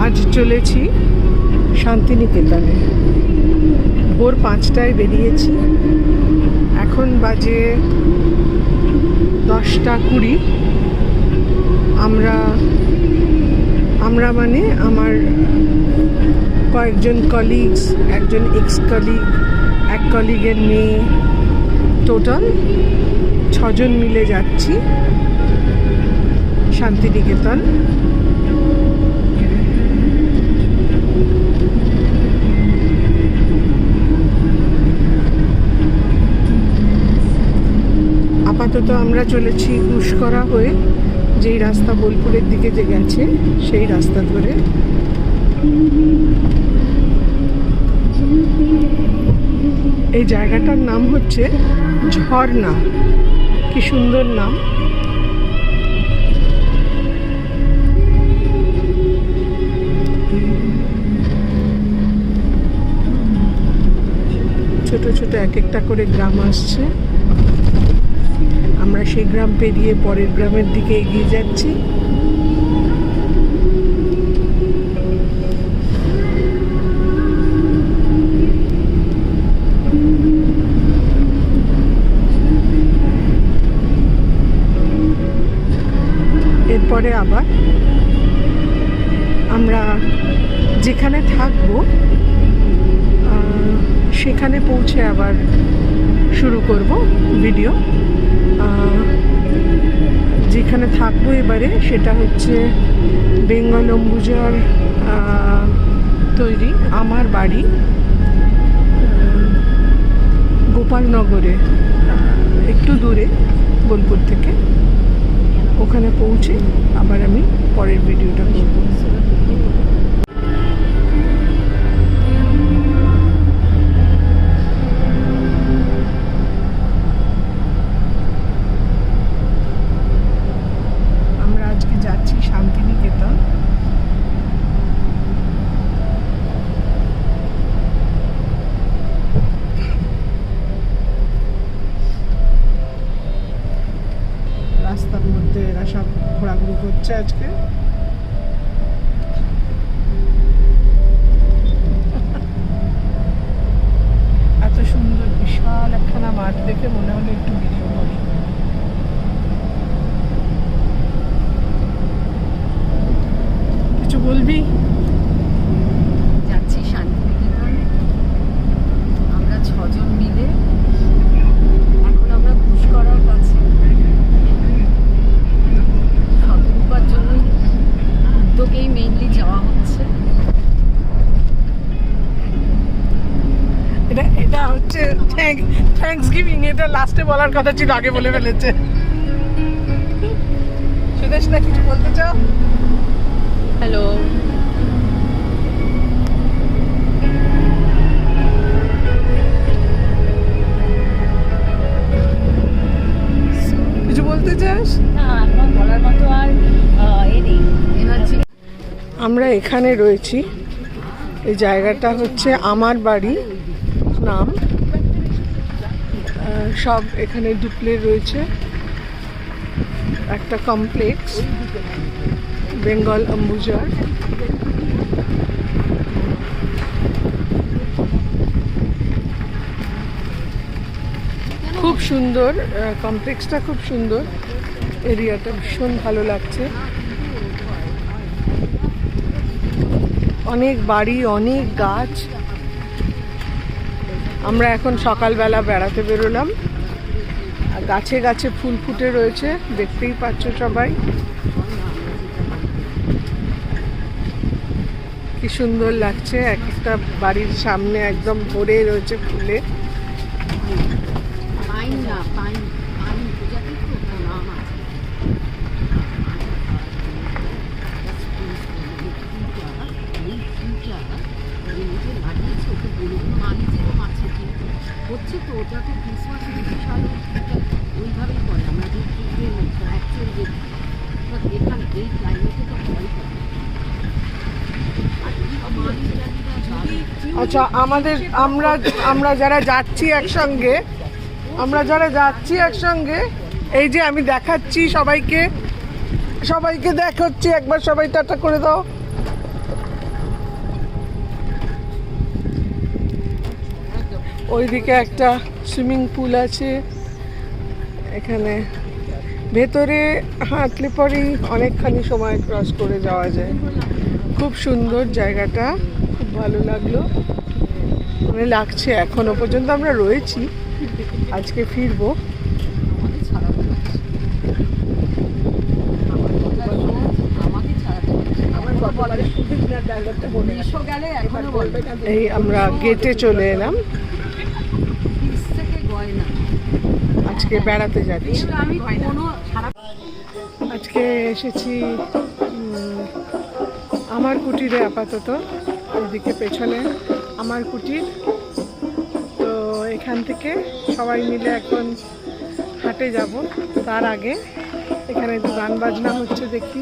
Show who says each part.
Speaker 1: আজ চলেছি শান্তিনিকেতনে। ভোর 5টায় বেরিয়েছি, এখন বাজে 10:20। আমরা মানে আমার কয়েকজন কলিগস, একজন এক্স কলিগ, এক কলিগের মেয়ে, টোটাল 6 জন মিলে যাচ্ছি শান্তিনিকেতন। আপাতত আমরা চলেছি গুসকরা হয়ে, যেই রাস্তা বোলপুরের দিকে যে গেছে সেই রাস্তা ধরে। এই জায়গাটার নাম হচ্ছে ঝর্ণা। কি সুন্দর নাম। ছোট ছোট এক একটা করে গ্রাম আসছে, আমরা সেই গ্রাম পেরিয়ে পরের গ্রামের দিকে এগিয়ে যাচ্ছি। এরপরে আবার আমরা যেখানে থাকবো সেখানে পৌঁছে আবার শুরু করব ভিডিও। যেখানে থাকবো এবারে সেটা হচ্ছে বেঙ্গল অম্বুজার তৈরি আমার বাড়ি গোপালনগরে, একটু দূরে বোলপুর থেকে। ওখানে পৌঁছে আবার আমি পরের ভিডিওটা করব। আমরা আজকে যাচ্ছি শান্তিনিকেতন। রাস্তার মধ্যে এরা সব ঘোরাঘুরি করছে আজকে। এত সুন্দর বিশাল একখানা মাঠ দেখে মনে হলো একটু ভিডিও করি। কিছু বলবি?
Speaker 2: যাচ্ছি শান্তিনিকেতন, আমরা 6 জন মিলে। এখন আমরা গুসকরার কাছে শতরূপার জন্য উদ্যোগেই মেইনলি যাওয়া হচ্ছে।
Speaker 1: এটা হচ্ছে থ্যাঙ্কস গিভিং। এটা লাস্টে বলার কথা ছিল, আগে বলে ফেলেছে। সুদেশ না কিছু বলতে চাও?
Speaker 2: হ্যালো,
Speaker 1: কিছু বলতে চাস?
Speaker 2: না এখন বলার মতো আর এনার্জি।
Speaker 1: আমরা এখানে রয়েছি, এই জায়গাটা হচ্ছে আমার বাড়ি নাম। সব এখানে ডুপ্লে রয়েছে, একটা কমপ্লেক্স বেঙ্গল অম্বুজার। খুব সুন্দর কমপ্লেক্সটা, খুব সুন্দর এরিয়াটা, ভীষণ ভালো লাগছে। অনেক বাড়ি, অনেক গাছ। আমরা এখন সকালবেলা বেড়াতে বেরোলাম, আর গাছে গাছে ফুল ফুটে রয়েছে, দেখতেই পাচ্ছ সবাই। কি সুন্দর লাগছে, এক একটা বাড়ির সামনে একদম ভরে রয়েছে ফুলে।
Speaker 2: হচ্ছে তো ওটা তো ক্রিসমাস বিশাল ওইভাবেই করে। আমরা যে অ্যাকচুয়াল যে এখানে এই ক্লাইমেটে তো হয়।
Speaker 1: আচ্ছা, আমরা যারা যাচ্ছি একসঙ্গে, এই যে আমি দেখাচ্ছি সবাইকে দেখাচ্ছি, একবার সবাই টাটা করে দাও। ওইদিকে একটা সুইমিং পুল আছে। এখানে ভেতরে হাঁটলে পরেই অনেকখানি সময় ক্রস করে যাওয়া যায়। খুব সুন্দর জায়গাটা, খুব ভালো লাগলো, মানে লাগছে এখনো পর্যন্ত আমরা রয়েছি, আজকে ফিরবো।
Speaker 2: আমাকে ছাড়াতে পারছি আমাকে ছাড়াতে পারছি
Speaker 1: আমার গতবারে সুদীপনাথ ডায়লগটা মনে আছে।
Speaker 2: এসো গেলে এখনো বলবে
Speaker 1: এই আমরা গেটে চলে এলাম,
Speaker 2: পিস থেকে গয়না
Speaker 1: আজকে বেড়াতে যাচ্ছি।
Speaker 2: আমি কোনো সারা
Speaker 1: আজকে এসেছি আমার কুটিরে আপাতত, ওইদিকে পেছনে আমার কুটির। তো এখান থেকে সবাই মিলে এখন হাটে যাব। তার আগে এখানে একটু গান বাজনা হচ্ছে, দেখি